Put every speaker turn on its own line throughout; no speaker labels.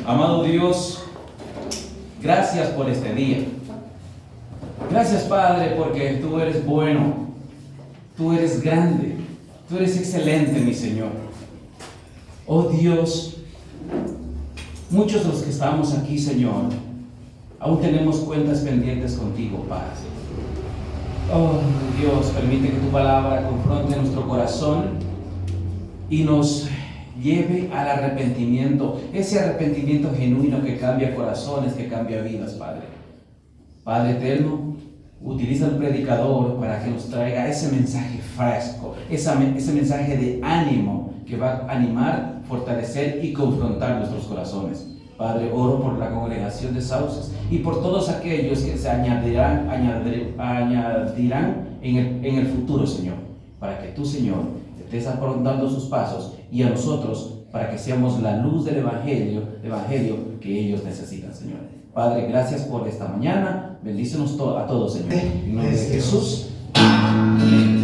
Amado Dios, gracias por este día. Gracias, Padre, porque tú eres bueno, tú eres grande, tú eres excelente, mi Señor. Oh Dios, muchos de los que estamos aquí, Señor, aún tenemos cuentas pendientes contigo, Padre. Oh Dios, permite que tu palabra confronte nuestro corazón y nos lleve al arrepentimiento, ese arrepentimiento genuino que cambia corazones, que cambia vidas, Padre. Padre eterno, utiliza al predicador para que nos traiga ese mensaje fresco, ese mensaje de ánimo que va a animar, fortalecer y confrontar nuestros corazones. Padre, oro por la congregación de Sauces y por todos aquellos que se añadirán en el futuro, Señor, para que tú, Señor, estés afrontando sus pasos y a nosotros para que seamos la luz del evangelio que ellos necesitan, Señor. Padre, gracias por esta mañana. Bendícenos a todos, Señor. En nombre de Jesús. Amén.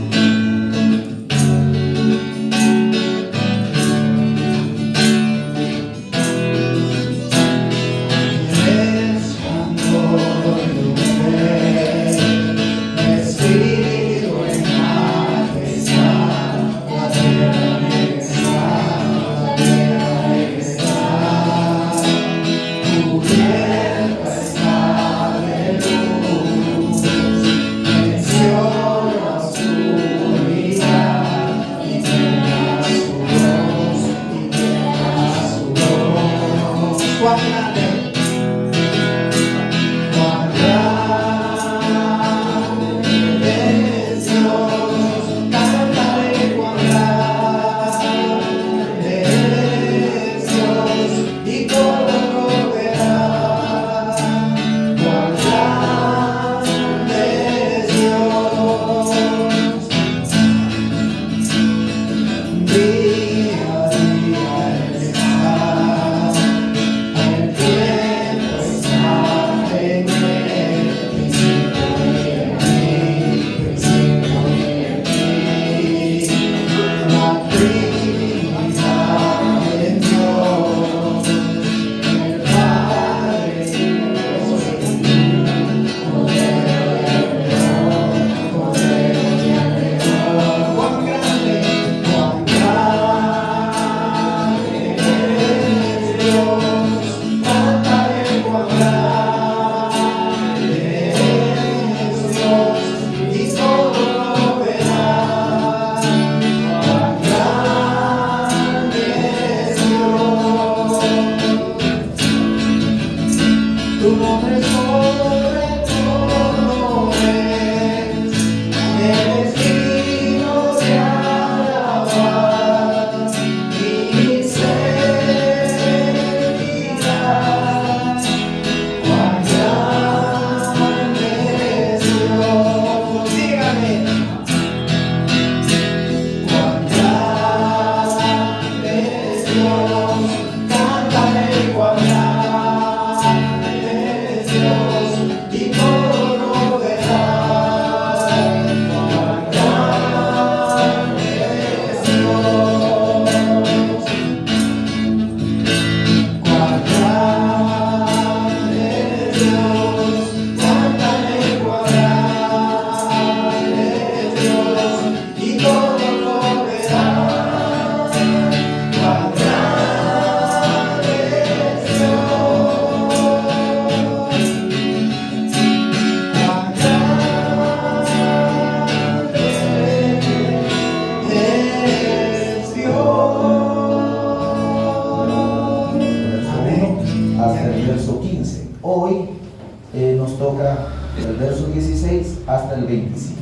Hasta el 25.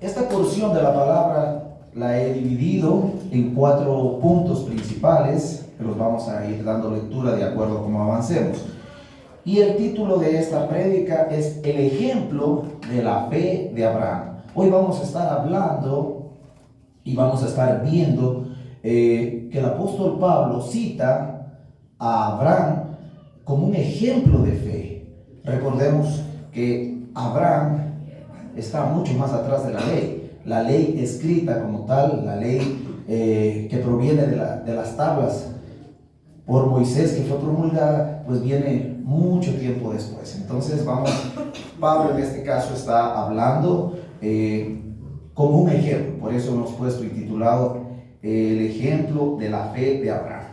Esta porción de la palabra la he dividido en 4 puntos principales, que los vamos a ir dando lectura de acuerdo a cómo avancemos. Y el título de esta prédica es El ejemplo de la fe de Abraham. Hoy vamos a estar hablando y vamos a estar viendo que el apóstol Pablo cita a Abraham como un ejemplo de fe. Recordemos que Abraham está mucho más atrás de la ley escrita como tal, la ley que proviene de las tablas por Moisés, que fue promulgada, pues viene mucho tiempo después. Entonces Pablo en este caso está hablando como un ejemplo, por eso hemos puesto y titulado el ejemplo de la fe de Abraham.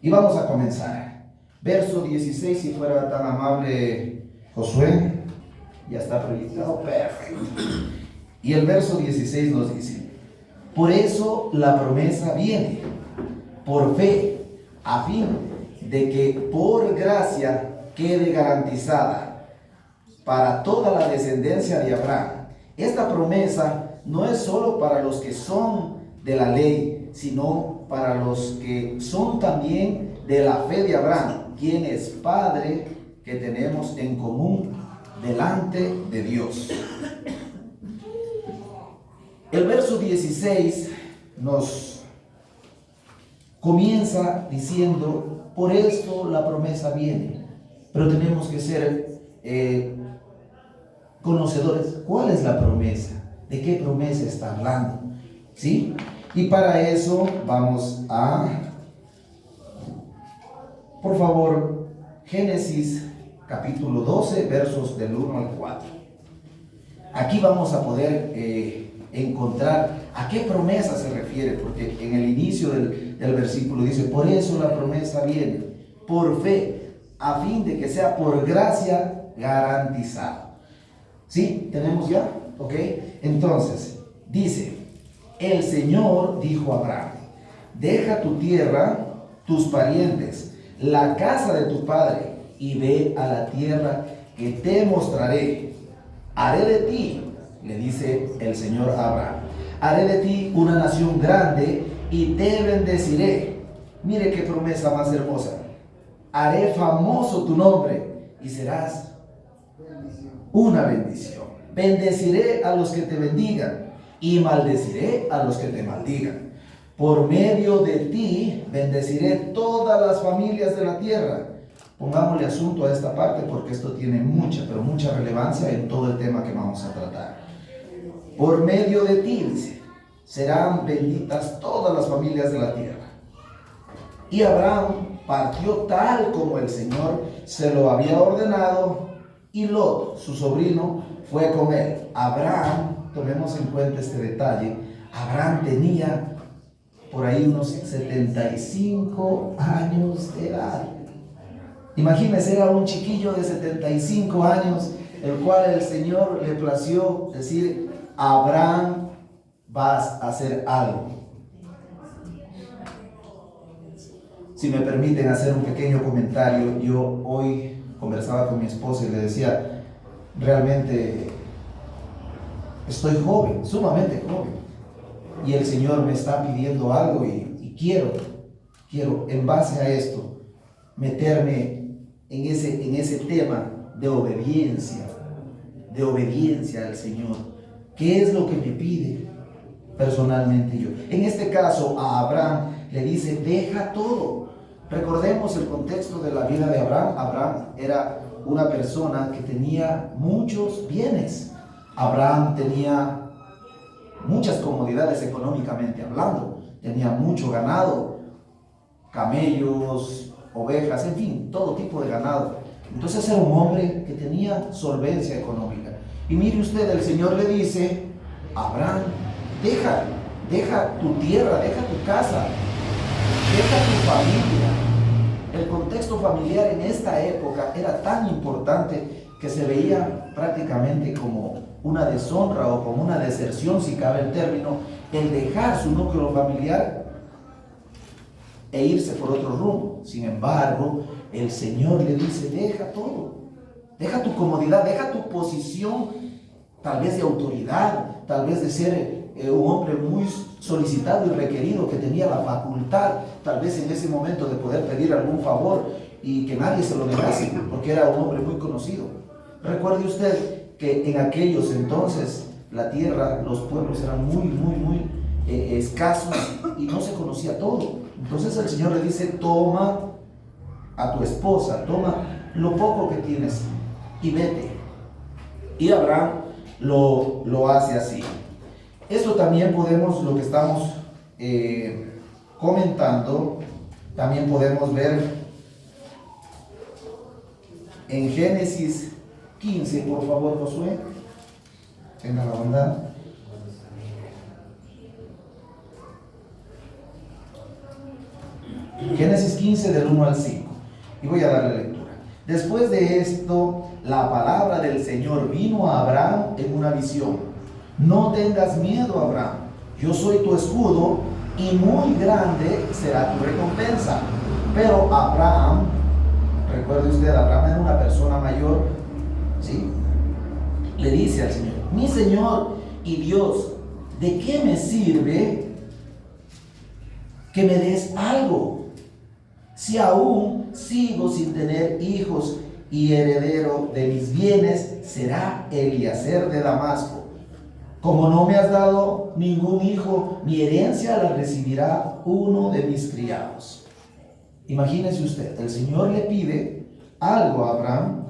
Y vamos a comenzar. Verso 16, si fuera tan amable Josué, ya está proyectado, perfecto. Y el verso 16 nos dice: por eso la promesa viene, por fe, a fin de que por gracia quede garantizada para toda la descendencia de Abraham. Esta promesa no es solo para los que son de la ley, sino para los que son también de la fe de Abraham, quien es Padre que tenemos en común delante de Dios. El verso 16 nos comienza diciendo: por esto la promesa viene. Pero tenemos que ser conocedores. ¿Cuál es la promesa? ¿De qué promesa está hablando? ¿Sí? Y para eso vamos a, por favor, Génesis capítulo 12, versos del 1 al 4. Aquí vamos a poder encontrar a qué promesa se refiere, porque en el inicio del versículo dice: por eso la promesa viene, por fe, a fin de que sea por gracia garantizado. ¿Sí? ¿Tenemos ya? ¿Ok? Entonces, dice: el Señor dijo a Abraham: deja tu tierra, tus parientes, la casa de tu padre, y ve a la tierra que te mostraré. Haré de ti, le dice el Señor a Abraham, haré de ti una nación grande y te bendeciré. Mire qué promesa más hermosa. Haré famoso tu nombre y serás una bendición. Bendeciré a los que te bendigan y maldeciré a los que te maldigan. Por medio de ti bendeciré todas las familias de la tierra. Pongámosle asunto a esta parte porque esto tiene mucha, pero mucha relevancia en todo el tema que vamos a tratar. Por medio de ti, dice, serán benditas todas las familias de la tierra. Y Abraham partió tal como el Señor se lo había ordenado, y Lot, su sobrino, fue con él. Abraham, tomemos en cuenta este detalle, Abraham tenía por ahí unos 75 años de edad. Imagínense, era un chiquillo de 75 años, el cual el Señor le plació decir: Abraham, vas a hacer algo. Si me permiten hacer un pequeño comentario, yo hoy conversaba con mi esposa y le decía: realmente estoy joven, sumamente joven, y el Señor me está pidiendo algo y quiero en base a esto meterme en ese tema de obediencia al Señor. ¿Qué es lo que me pide personalmente yo? En este caso a Abraham le dice: deja todo. Recordemos el contexto de la vida de Abraham. Abraham era una persona que tenía muchos bienes. Abraham tenía muchas comodidades económicamente hablando. Tenía mucho ganado, camellos, ovejas, en fin, todo tipo de ganado. Entonces era un hombre que tenía solvencia económica. Y mire usted, el Señor le dice: Abraham, deja tu tierra, deja tu casa, deja tu familia. El contexto familiar en esta época era tan importante que se veía prácticamente como una deshonra o como una deserción, si cabe el término, el dejar su núcleo familiar e irse por otro rumbo. Sin embargo, el Señor le dice: deja todo, deja tu comodidad, deja tu posición, tal vez de autoridad, tal vez de ser un hombre muy solicitado y requerido, que tenía la facultad, tal vez en ese momento, de poder pedir algún favor y que nadie se lo negase, porque era un hombre muy conocido. Recuerde usted que en aquellos entonces la tierra, los pueblos eran muy escasos y no se conocía todo. Entonces el Señor le dice: toma a tu esposa, toma lo poco que tienes y vete. Y Abraham lo hace así. Esto también podemos, lo que estamos comentando, También podemos ver en Génesis 15, por favor, Josué, tenga la bondad. Génesis 15 del 1 al 5. Y voy a darle lectura. Después de esto, la palabra del Señor vino a Abraham en una visión. No tengas miedo, Abraham. Yo soy tu escudo y muy grande será tu recompensa. Pero Abraham, recuerde usted, Abraham era una persona mayor, ¿sí? Le dice al Señor: mi Señor y Dios, ¿de qué me sirve que me des algo si aún sigo sin tener hijos y heredero de mis bienes será Eliezer de Damasco? Como no me has dado ningún hijo, mi herencia la recibirá uno de mis criados. Imagínese usted, el Señor le pide algo a Abraham,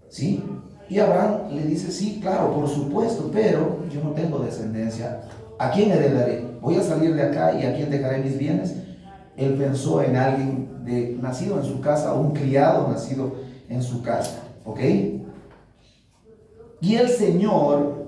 ¿sí? Y Abraham le dice: sí, claro, por supuesto, pero yo no tengo descendencia. ¿A quién heredaré? ¿Voy a salir de acá y a quién dejaré mis bienes? Él pensó en alguien nacido en su casa, un criado nacido en su casa, ¿ok? Y el Señor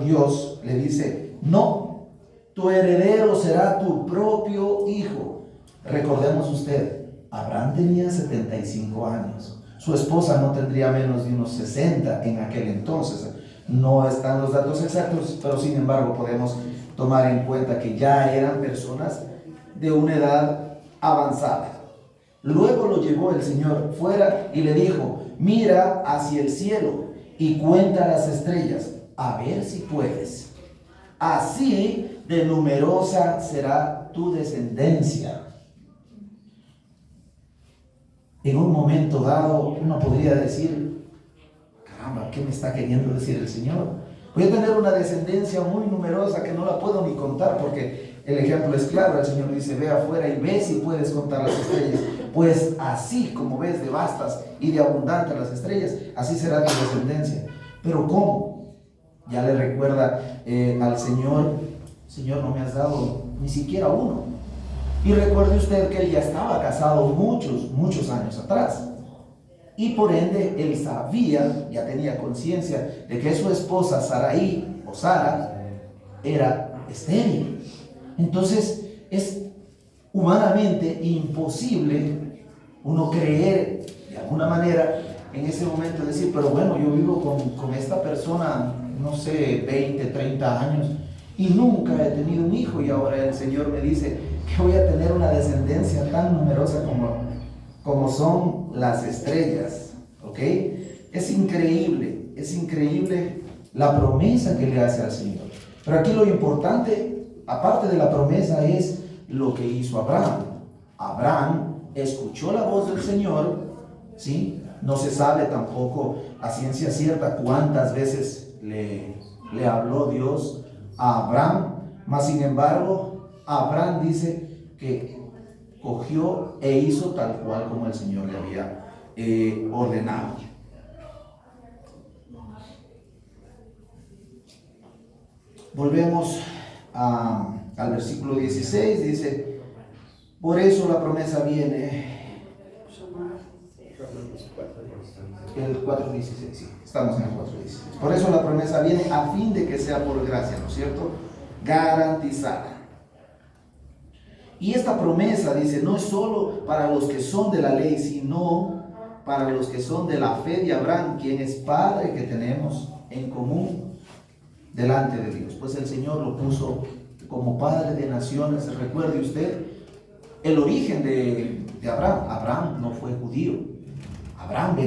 Dios le dice: no, tu heredero será tu propio hijo. Recordemos usted, Abraham tenía 75 años. Su esposa no tendría menos de unos 60 en aquel entonces. No están los datos exactos, pero sin embargo podemos tomar en cuenta que ya eran personas de una edad avanzada. Luego lo llevó el Señor fuera y le dijo: mira hacia el cielo y cuenta las estrellas, a ver si puedes. Así de numerosa será tu descendencia. En un momento dado uno podría decir: caramba, ¿qué me está queriendo decir el Señor? Voy a tener una descendencia muy numerosa que no la puedo ni contar, porque el ejemplo es claro. El Señor dice: ve afuera y ve si puedes contar las estrellas. Pues así como ves de vastas y de abundantes las estrellas, así será tu descendencia. Pero ¿cómo? Ya le recuerda al Señor: Señor, no me has dado ni siquiera uno. Y recuerde usted que él ya estaba casado muchos años atrás. Y por ende, él sabía, ya tenía conciencia de que su esposa Sarai o Sara era estéril. Entonces, es humanamente imposible uno creer de alguna manera en ese momento, decir: pero bueno, yo vivo con esta persona, no sé, 20, 30 años y nunca he tenido un hijo, y ahora el Señor me dice que voy a tener una descendencia tan numerosa como son las estrellas, ¿ok? Es increíble la promesa que le hace al Señor. Pero aquí lo importante, aparte de la promesa, es lo que hizo Abraham. Abraham escuchó la voz del Señor, ¿sí? No se sabe tampoco a ciencia cierta cuántas veces le habló Dios a Abraham, mas sin embargo, Abraham dice que cogió e hizo tal cual como el Señor le había ordenado. Volvemos al versículo 16, dice: por eso la promesa viene. El 4.16, sí, estamos en el 4.16. Por eso la promesa viene a fin de que sea por gracia, ¿no es cierto? Garantizada. Y esta promesa, dice, no es solo para los que son de la ley, sino para los que son de la fe de Abraham, quien es Padre que tenemos en común delante de Dios. Pues el Señor lo puso como Padre de naciones. Recuerde usted el origen de Abraham. Abraham no fue judío. Abraham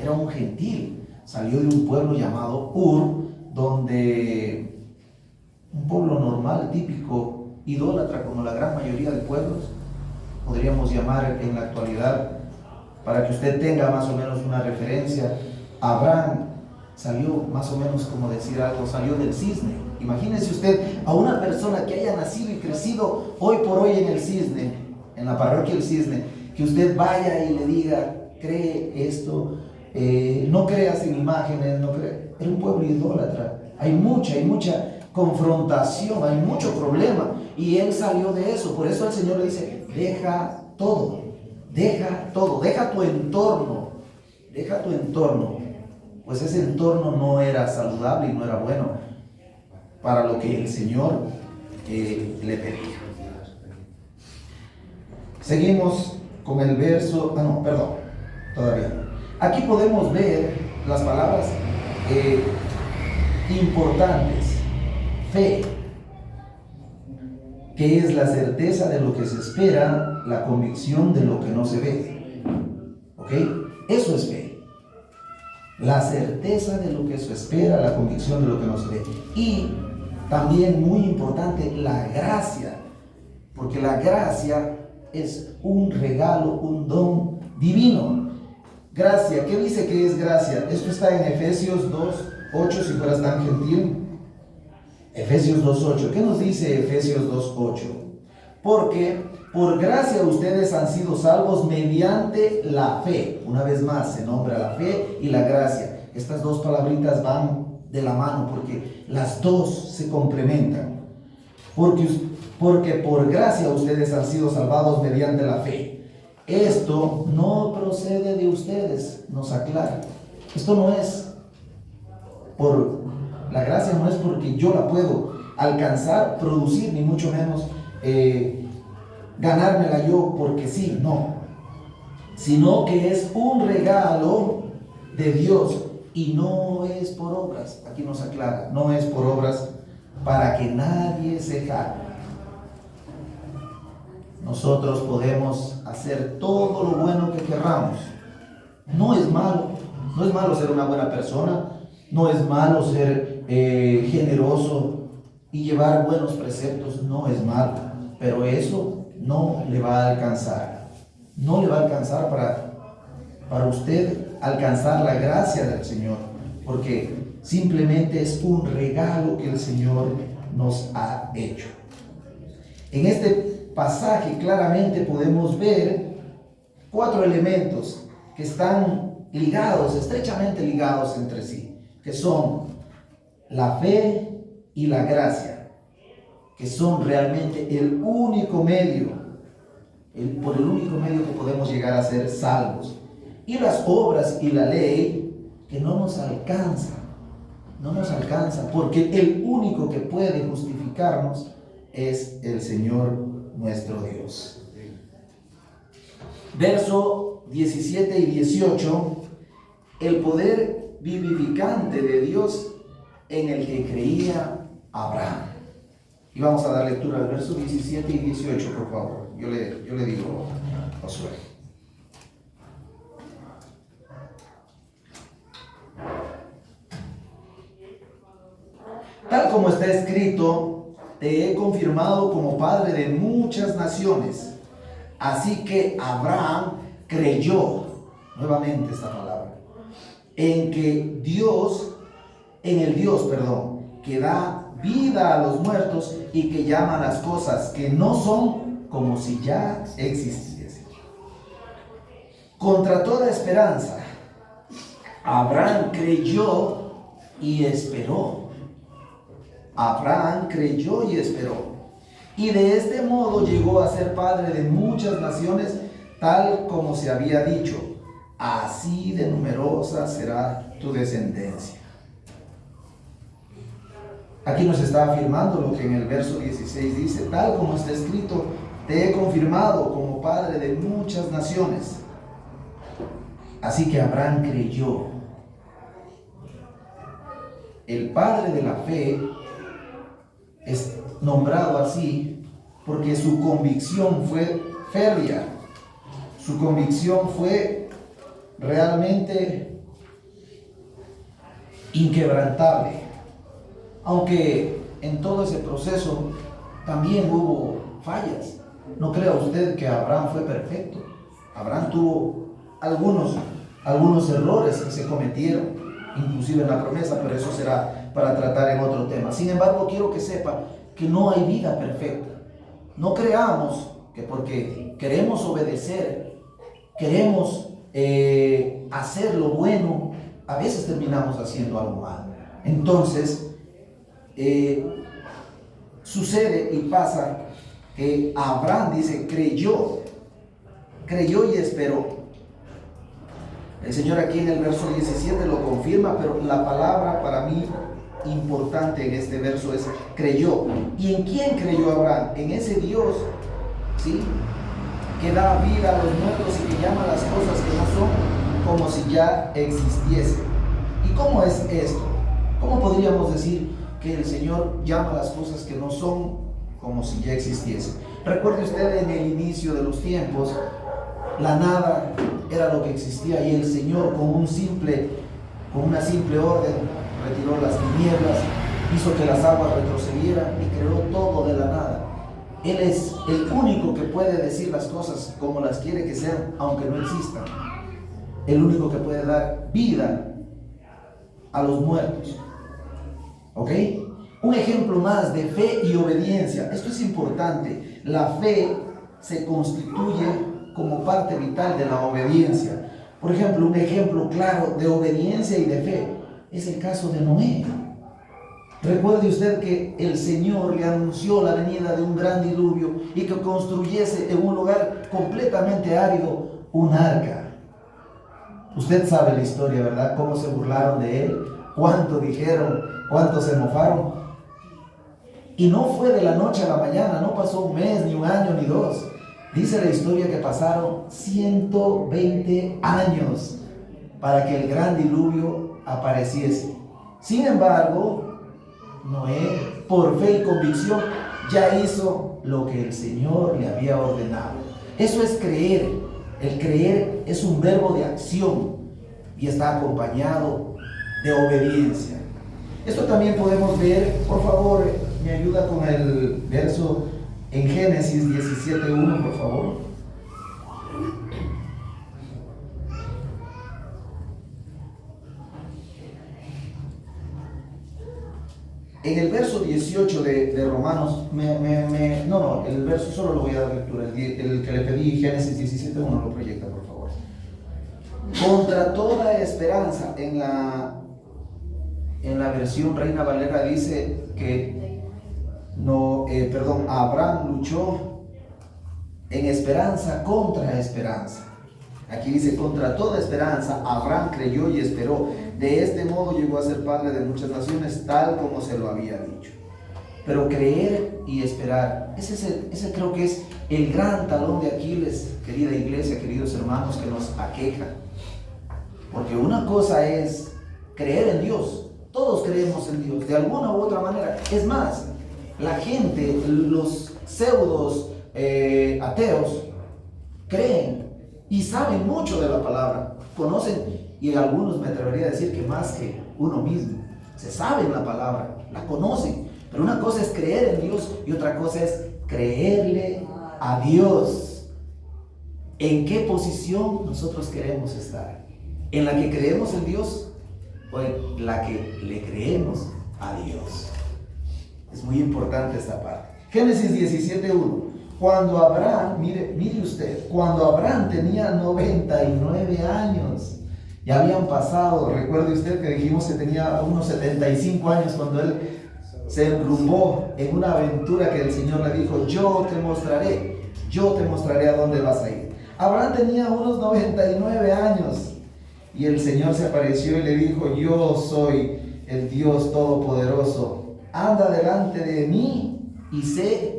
era un gentil, salió de un pueblo llamado Ur, donde un pueblo normal, típico, idólatra, como la gran mayoría de pueblos, podríamos llamar en la actualidad, para que usted tenga más o menos una referencia. Abraham salió más o menos, como decir algo, salió del Cisne. Imagínese usted a una persona que haya nacido y crecido hoy por hoy en el Cisne, en la parroquia del Cisne, que usted vaya y le diga: cree esto, no creas en imágenes, no cree. Era un pueblo idólatra. Hay mucha confrontación, hay mucho problema, y él salió de eso. Por eso el Señor le dice: deja todo, deja tu entorno, pues ese entorno no era saludable y no era bueno para lo que el Señor le pedía. Seguimos con el verso, todavía. Aquí podemos ver las palabras importantes. Fe, que es la certeza de lo que se espera, la convicción de lo que no se ve. ¿Ok? Eso es fe. La certeza de lo que se espera, la convicción de lo que no se ve. Y también muy importante, la gracia. Porque la gracia es un regalo, un don divino. Gracia, ¿qué dice que es gracia? Esto está en Efesios 2:8, si fueras tan gentil. Efesios 2:8. ¿Qué nos dice Efesios 2:8? Porque por gracia ustedes han sido salvos mediante la fe. Una vez más se nombra la fe y la gracia. Estas dos palabritas van de la mano porque las dos se complementan. Porque por gracia ustedes han sido salvados mediante la fe. Esto no procede de ustedes, nos aclara. Esto no es la gracia no es porque yo la puedo alcanzar, producir, ni mucho menos ganármela yo porque sí, no. Sino que es un regalo de Dios y no es por obras. Aquí nos aclara, no es por obras para que nadie se jacte. Nosotros podemos hacer todo lo bueno que querramos. No es malo ser una buena persona, no es malo ser generoso y llevar buenos preceptos, no es malo, pero eso no le va a alcanzar. No le va a alcanzar para usted alcanzar la gracia del Señor, porque simplemente es un regalo que el Señor nos ha hecho. En este pasaje claramente podemos ver 4 elementos que están ligados, estrechamente ligados entre sí, que son la fe y la gracia, que son realmente el único medio, por el único medio que podemos llegar a ser salvos. Y las obras y la ley que no nos alcanza, porque el único que puede justificarnos es el Señor nuestro Dios. Verso 17 y 18, el poder vivificante de Dios en el que creía Abraham. Y vamos a dar lectura al verso 17 y 18, por favor. Yo le digo, Josué. Tal como está escrito, te he confirmado como padre de muchas naciones. Así que Abraham creyó, nuevamente esta palabra, en el Dios, que da vida a los muertos y que llama las cosas que no son como si ya existiesen. Contra toda esperanza, Abraham creyó y esperó. Y de este modo llegó a ser padre de muchas naciones, tal como se había dicho: así de numerosa será tu descendencia. Aquí nos está afirmando lo que en el verso 16 dice: tal como está escrito, te he confirmado como padre de muchas naciones. Así que Abraham creyó. El padre de la fe es nombrado así porque su convicción fue férrea. Su convicción fue realmente inquebrantable. Aunque en todo ese proceso también hubo fallas. No crea usted que Abraham fue perfecto. Abraham tuvo algunos errores que se cometieron, inclusive en la promesa, pero eso será para tratar en otro tema. Sin embargo, quiero que sepa que no hay vida perfecta. No creamos que porque queremos obedecer, queremos hacer lo bueno, a veces terminamos haciendo algo malo. Entonces, sucede y pasa que Abraham dice creyó creyó y esperó. El Señor aquí en el verso 17 lo confirma, pero la palabra para mí importante en este verso es creyó. ¿Y en quién creyó Abraham? En ese Dios, ¿sí?, que da vida a los muertos y que llama las cosas que no son como si ya existiesen. ¿Y cómo es esto? ¿Cómo podríamos decir que el Señor llama las cosas que no son como si ya existiesen? Recuerde usted, en el inicio de los tiempos, la nada era lo que existía, y el Señor con una simple orden retiró las tinieblas, hizo que las aguas retrocedieran y creó todo de la nada. Él es el único que puede decir las cosas como las quiere que sean, aunque no existan. El único que puede dar vida a los muertos. ¿Ok? Un ejemplo más de fe y obediencia. Esto es importante. La fe se constituye como parte vital de la obediencia. Por ejemplo, un ejemplo claro de obediencia y de fe es el caso de Noé. Recuerde usted que el Señor le anunció la venida de un gran diluvio y que construyese en un lugar completamente árido un arca. Usted sabe la historia, ¿verdad? Cómo se burlaron de él, cuánto dijeron, cuánto se mofaron. Y no fue de la noche a la mañana, no pasó un mes, ni un año, ni dos. Dice la historia que pasaron 120 años para que el gran diluvio apareciese. Sin embargo, Noé, por fe y convicción, ya hizo lo que el Señor le había ordenado. Eso es creer. El creer es un verbo de acción y está acompañado de obediencia. Esto también podemos ver, por favor, me ayuda con el verso en Génesis 17:1, por favor. En el verso 18 de Romanos, el verso solo lo voy a dar lectura, el que le pedí, Génesis 17:1, lo proyecta, por favor. Contra toda esperanza, en la versión Reina Valera dice que Abraham luchó en esperanza contra esperanza. Aquí dice, contra toda esperanza, Abraham creyó y esperó. De este modo llegó a ser padre de muchas naciones, tal como se lo había dicho. Pero creer y esperar, ese creo que es el gran talón de Aquiles, querida iglesia, queridos hermanos, que nos aqueja. Porque una cosa es creer en Dios. Todos creemos en Dios, de alguna u otra manera. Es más, la gente, los pseudos ateos, creen y saben mucho de la palabra, conocen, y algunos me atrevería a decir que más que uno mismo, se saben la palabra, la conocen, pero una cosa es creer en Dios y otra cosa es creerle a Dios. ¿En qué posición nosotros queremos estar? ¿En la que creemos en Dios o en la que le creemos a Dios? Es muy importante esta parte. Génesis 17:1. Cuando Abraham, mire usted, cuando Abraham tenía 99 años, ya habían pasado, recuerde usted que dijimos que tenía unos 75 años cuando él se enrumbó en una aventura que el Señor le dijo, yo te mostraré a dónde vas a ir. Abraham tenía unos 99 años y el Señor se apareció y le dijo, yo soy el Dios Todopoderoso, anda delante de mí y sé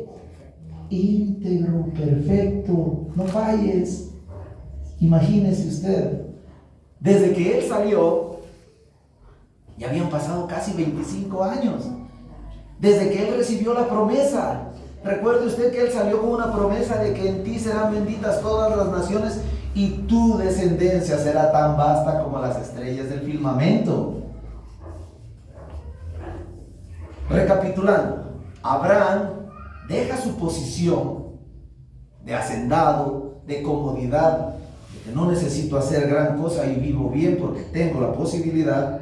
íntegro, perfecto, no falles. Imagínese usted, desde que él salió, ya habían pasado casi 25 años, desde que él recibió la promesa. Recuerde usted que él salió con una promesa de que en ti serán benditas todas las naciones y tu descendencia será tan vasta como las estrellas del firmamento. Recapitulando, Abraham deja su posición de hacendado, de comodidad, de que no necesito hacer gran cosa y vivo bien porque tengo la posibilidad,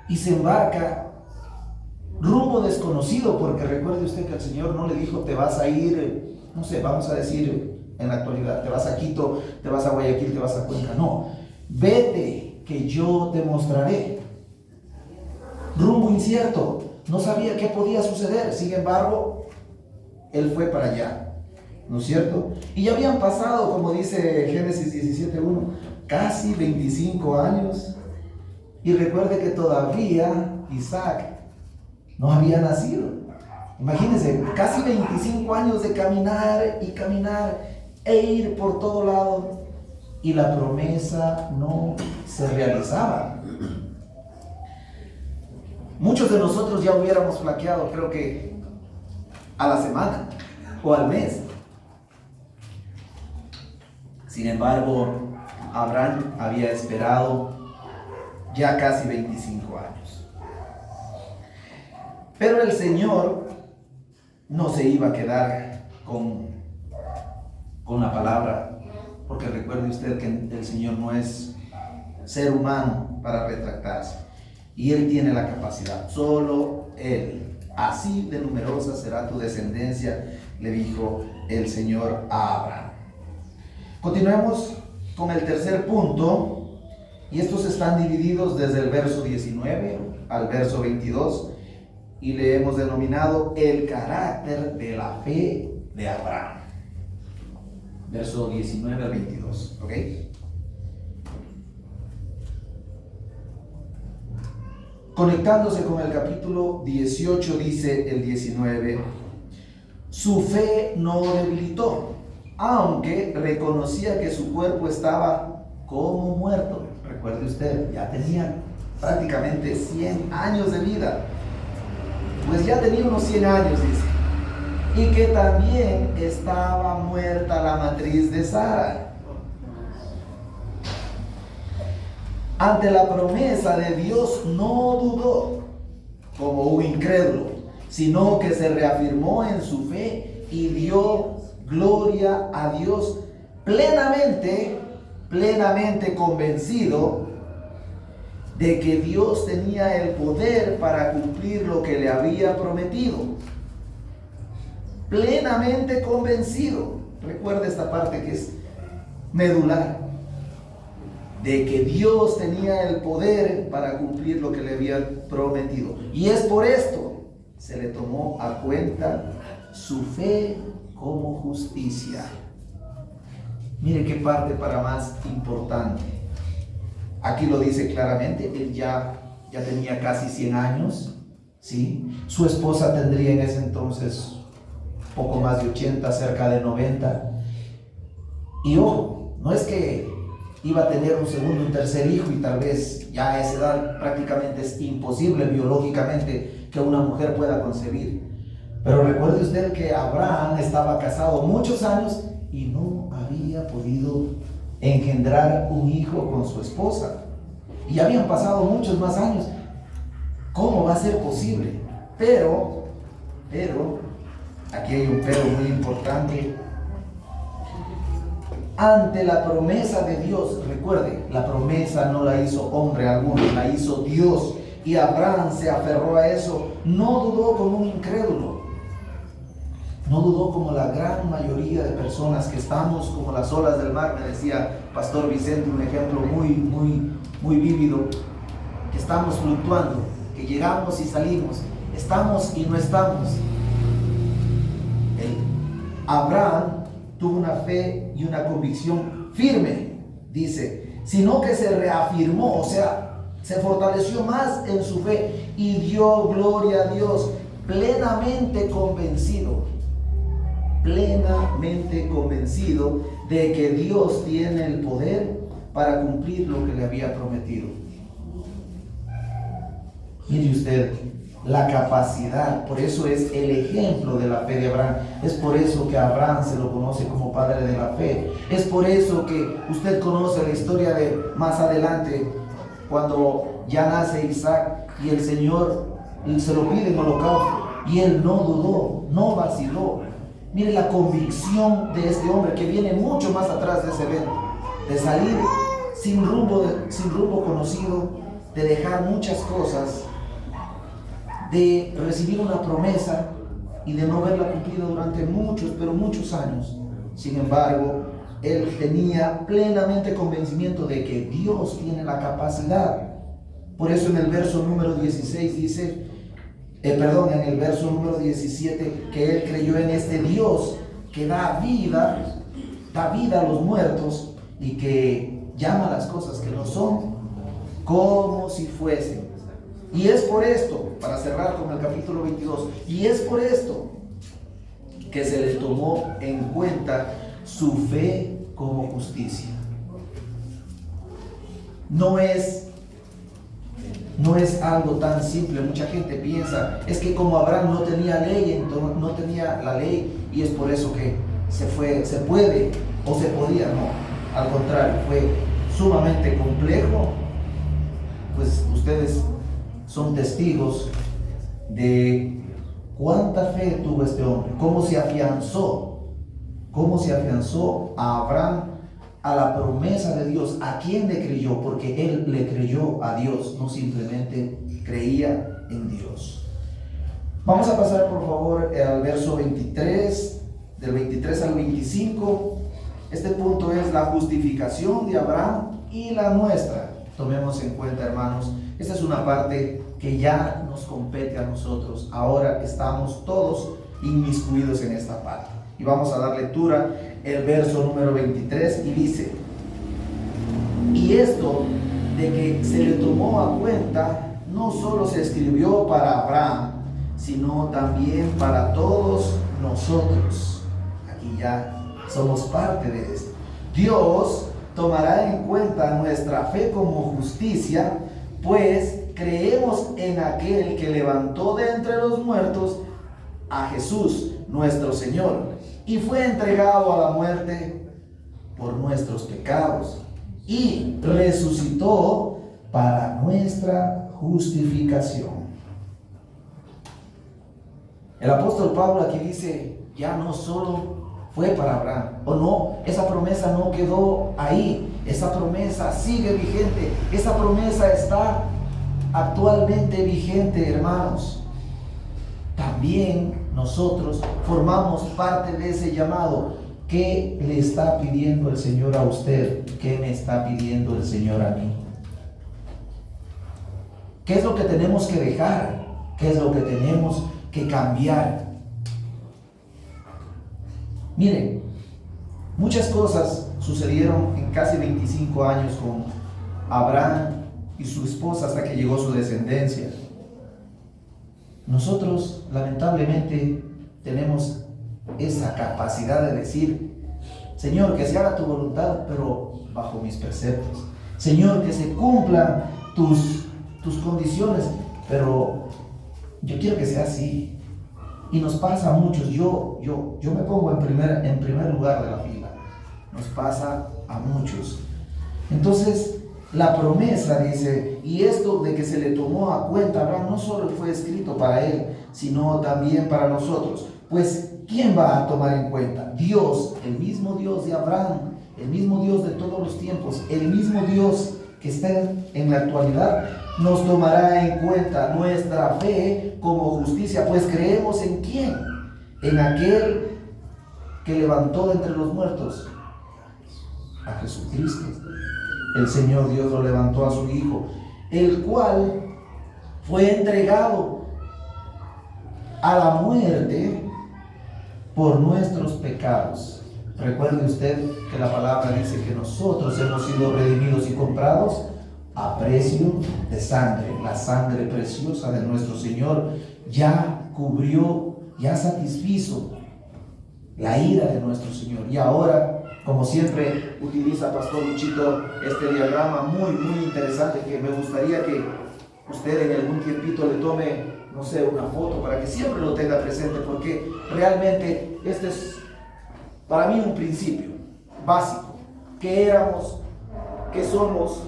y se embarca rumbo desconocido, porque recuerde usted que el Señor no le dijo te vas a ir, no sé, vamos a decir en la actualidad, te vas a Quito, te vas a Guayaquil, te vas a Cuenca. No, vete que yo te mostraré. Rumbo incierto, no sabía qué podía suceder, sin embargo, él fue para allá. ¿no es cierto? Y ya habían pasado, como dice Génesis 17:1, casi 25 años. Y recuerde que todavía Isaac no había nacido. Imagínense, casi 25 años de caminar y caminar e ir por todo lado, y la promesa no se realizaba. Muchos de nosotros ya hubiéramos flaqueado, creo que a la semana o al mes. Sin embargo, Abraham había esperado ya casi 25 años. Pero el Señor no se iba a quedar con la palabra, porque recuerde usted que el Señor no es ser humano para retractarse, y Él tiene la capacidad, solo Él. Así de numerosa será tu descendencia, le dijo el Señor a Abraham. Continuemos con el tercer punto, y estos están divididos desde el verso 19 al verso 22, y le hemos denominado el carácter de la fe de Abraham. Verso 19 al 22, ¿ok? Conectándose con el capítulo 18, dice el 19, su fe no debilitó, aunque reconocía que su cuerpo estaba como muerto. Recuerde usted, ya tenía prácticamente 100 años de vida. Pues ya tenía unos 100 años, dice. Y que también estaba muerta la matriz de Sara. Ante la promesa de Dios no dudó como un incrédulo, sino que se reafirmó en su fe y dio gloria a Dios plenamente convencido de que Dios tenía el poder para cumplir lo que le había prometido. Plenamente convencido. Recuerda esta parte que es medular, de que Dios tenía el poder para cumplir lo que le había prometido. Y es por esto se le tomó a cuenta su fe como justicia. Mire qué parte para más importante. Aquí lo dice claramente, él ya tenía casi 100 años, ¿sí? Su esposa tendría en ese entonces poco más de 80, cerca de 90. Y ojo, no es que iba a tener un segundo, un tercer hijo, y tal vez ya a esa edad prácticamente es imposible biológicamente que una mujer pueda concebir. Pero recuerde usted que Abraham estaba casado muchos años y no había podido engendrar un hijo con su esposa. Y habían pasado muchos más años. ¿Cómo va a ser posible? Pero, aquí hay un pero muy importante. Ante la promesa de Dios, recuerde, la promesa no la hizo hombre alguno, la hizo Dios. Y Abraham se aferró a eso, no dudó como un incrédulo. No dudó como la gran mayoría de personas que estamos como las olas del mar. Me decía Pastor Vicente un ejemplo muy vívido, que estamos fluctuando, que llegamos y salimos, estamos y no estamos. Abraham tuvo una fe y una convicción firme, dice, sino que se reafirmó, o sea, se fortaleció más en su fe y dio gloria a Dios, plenamente convencido de que Dios tiene el poder para cumplir lo que le había prometido. Mire usted la capacidad, por eso es el ejemplo de la fe de Abraham. Es por eso que a Abraham se lo conoce como padre de la fe. Es por eso que usted conoce la historia de más adelante, cuando ya nace Isaac y el Señor se lo pide en holocausto y él no dudó, no vaciló. Mire la convicción de este hombre que viene mucho más atrás de ese evento, de salir sin rumbo conocido, de dejar muchas cosas, de recibir una promesa y de no verla cumplida durante muchos años. Sin embargo, él tenía plenamente convencimiento de que Dios tiene la capacidad. Por eso en el verso número 16 dice, en el verso número 17, que él creyó en este Dios que da vida a los muertos y que llama a las cosas que no son como si fuesen. Y es por esto, para cerrar con el capítulo 22, y es por esto que se le tomó en cuenta su fe como justicia. No es algo tan simple. Mucha gente piensa, es que como Abraham no tenía ley, entonces no tenía la ley, y es por eso que se puede o se podía. No, al contrario, fue sumamente complejo. Pues ustedes son testigos de cuánta fe tuvo este hombre, cómo se afianzó a Abraham a la promesa de Dios. ¿A quién le creyó? Porque él le creyó a Dios, no simplemente creía en Dios. Vamos a pasar por favor al verso 23, del 23 al 25. Este punto es la justificación de Abraham y la nuestra. Tomemos en cuenta, hermanos, esta es una parte que ya nos compete a nosotros. Ahora estamos todos inmiscuidos en esta parte. Y vamos a dar lectura el verso número 23 y dice: y esto de que se le tomó a cuenta no solo se escribió para Abraham, sino también para todos nosotros. Aquí ya somos parte de esto. Dios tomará en cuenta nuestra fe como justicia, pues creemos en aquel que levantó de entre los muertos a Jesús, nuestro Señor, y fue entregado a la muerte por nuestros pecados y resucitó para nuestra justificación. El apóstol Pablo aquí dice, ya no solo fue para Abraham, o no, esa promesa no quedó ahí, esa promesa sigue vigente, esa promesa está actualmente vigente, hermanos. También nosotros formamos parte de ese llamado. ¿Qué le está pidiendo el Señor a usted? ¿Qué me está pidiendo el Señor a mí? ¿Qué es lo que tenemos que dejar? ¿Qué es lo que tenemos que cambiar? Miren, muchas cosas sucedieron en casi 25 años con Abraham y su esposa hasta que llegó su descendencia. Nosotros, lamentablemente, tenemos esa capacidad de decir: Señor, que se haga tu voluntad, pero bajo mis preceptos. Señor, que se cumplan tus condiciones, pero yo quiero que sea así. Y nos pasa a muchos. Yo me pongo en primer lugar de la fila. Nos pasa a muchos. Entonces, la promesa dice, y esto de que se le tomó a cuenta a Abraham no solo fue escrito para él, sino también para nosotros. Pues, ¿quién va a tomar en cuenta? Dios, el mismo Dios de Abraham, el mismo Dios de todos los tiempos, el mismo Dios que está en la actualidad, nos tomará en cuenta nuestra fe como justicia. Pues creemos en quién, en aquel que levantó de entre los muertos a Jesucristo. El Señor Dios lo levantó a su Hijo, el cual fue entregado a la muerte por nuestros pecados. Recuerde usted que la palabra dice que nosotros hemos sido redimidos y comprados a precio de sangre. La sangre preciosa de nuestro Señor ya cubrió, ya satisfizo la ira de nuestro Señor. Y ahora, como siempre utiliza Pastor Luchito este diagrama muy interesante, que me gustaría que usted en algún tiempito le tome, no sé, una foto para que siempre lo tenga presente, porque realmente este es para mí un principio básico. ¿Qué éramos? ¿Qué somos?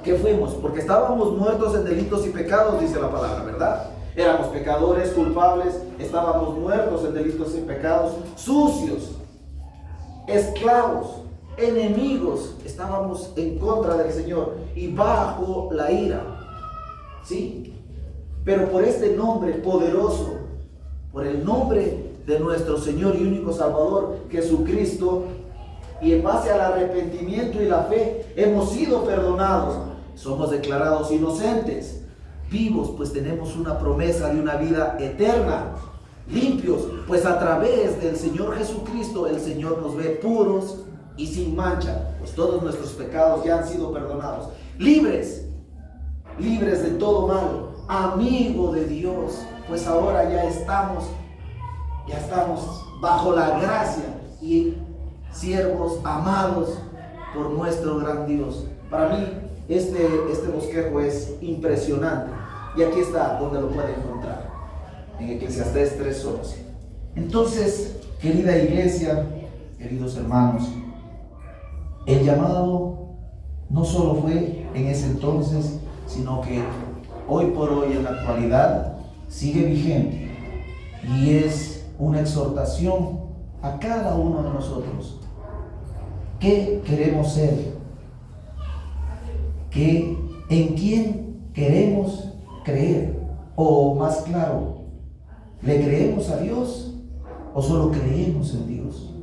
¿Qué fuimos? Porque estábamos muertos en delitos y pecados, dice la palabra, ¿verdad? Éramos pecadores, culpables, estábamos muertos en delitos y pecados, sucios, esclavos, enemigos, estábamos en contra del Señor y bajo la ira, ¿sí? Pero por este nombre poderoso, por el nombre de nuestro Señor y único Salvador, Jesucristo, y en base al arrepentimiento y la fe, hemos sido perdonados, somos declarados inocentes, vivos, pues tenemos una promesa de una vida eterna. limpios, pues a través del Señor Jesucristo el Señor nos ve puros y sin mancha, pues todos nuestros pecados ya han sido perdonados, libres de todo mal, amigo de Dios, pues ahora ya estamos bajo la gracia y siervos amados por nuestro gran Dios. Para mí este bosquejo es impresionante, y aquí está donde lo puede encontrar, en Eclesiastés 3:11. Entonces, querida iglesia, queridos hermanos, el llamado no solo fue en ese entonces, sino que hoy por hoy, en la actualidad, sigue vigente, y es una exhortación a cada uno de nosotros. ¿Qué queremos ser? ¿En quién queremos creer? O más claro, ¿le creemos a Dios o solo creemos en Dios?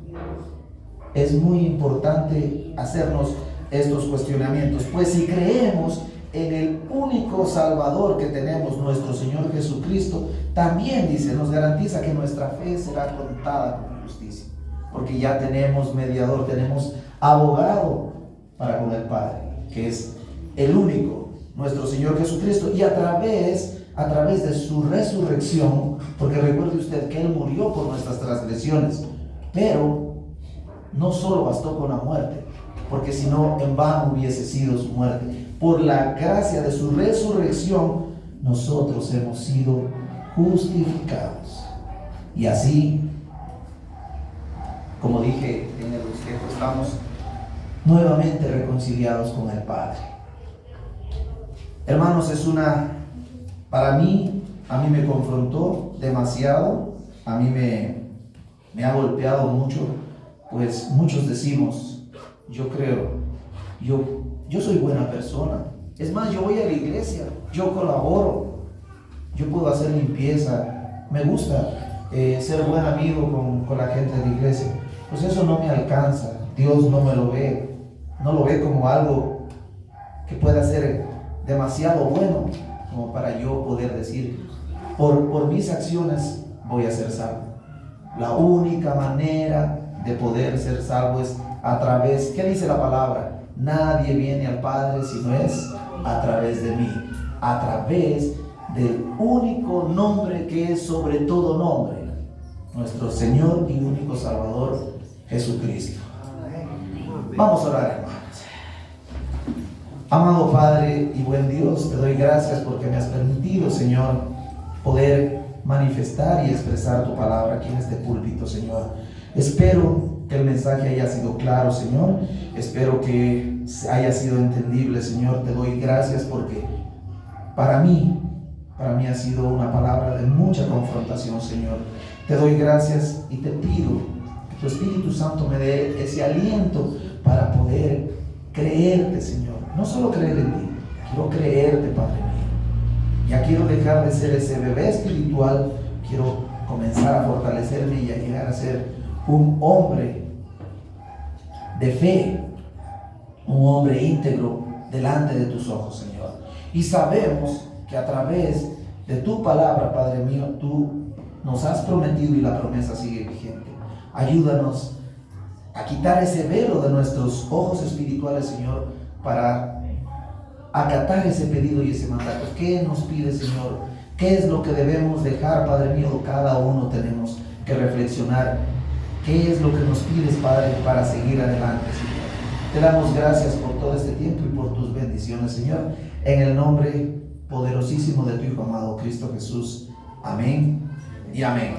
Es muy importante hacernos estos cuestionamientos, pues si creemos en el único Salvador que tenemos, nuestro Señor Jesucristo, también dice, nos garantiza que nuestra fe será contada como justicia, porque ya tenemos mediador, tenemos abogado para con el Padre, que es el único, nuestro Señor Jesucristo, y a través de su resurrección, porque recuerde usted que Él murió por nuestras transgresiones, pero no solo bastó con la muerte, porque si no, en vano hubiese sido su muerte. Por la gracia de su resurrección, nosotros hemos sido justificados. Y así, como dije en el bosquejo, estamos nuevamente reconciliados con el Padre. Hermanos, para mí, a mí me confrontó demasiado, a mí me ha golpeado mucho, pues muchos decimos, yo creo, yo soy buena persona, es más, yo voy a la iglesia, yo colaboro, yo puedo hacer limpieza, me gusta ser buen amigo con la gente de la iglesia. Pues eso no me alcanza, Dios no me lo ve, no lo ve como algo que pueda ser demasiado bueno como para yo poder decir, por mis acciones voy a ser salvo. La única manera de poder ser salvo es a través, ¿qué dice la palabra? Nadie viene al Padre si no es a través de mí, a través del único nombre que es sobre todo nombre, nuestro Señor y único Salvador, Jesucristo. Vamos a orar, hermanos. Amado Padre y buen Dios, te doy gracias porque me has permitido, Señor, poder manifestar y expresar tu palabra aquí en este púlpito, Señor. Espero que el mensaje haya sido claro, Señor. Espero que haya sido entendible, Señor. Te doy gracias porque para mí ha sido una palabra de mucha confrontación, Señor. Te doy gracias y te pido que tu Espíritu Santo me dé ese aliento para poder creerte, Señor. No solo creer en ti, quiero creerte, Padre mío. Ya quiero dejar de ser ese bebé espiritual, quiero comenzar a fortalecerme y a llegar a ser un hombre de fe, un hombre íntegro delante de tus ojos, Señor. Y sabemos que a través de tu palabra, Padre mío, tú nos has prometido y la promesa sigue vigente. Ayúdanos a quitar ese velo de nuestros ojos espirituales, Señor, para acatar ese pedido y ese mandato. ¿Qué nos pide, Señor? ¿Qué es lo que debemos dejar, Padre mío? Cada uno tenemos que reflexionar. ¿Qué es lo que nos pides, Padre, para seguir adelante, Señor? Te damos gracias por todo este tiempo y por tus bendiciones, Señor, en el nombre poderosísimo de tu Hijo amado, Cristo Jesús. Amén y amén.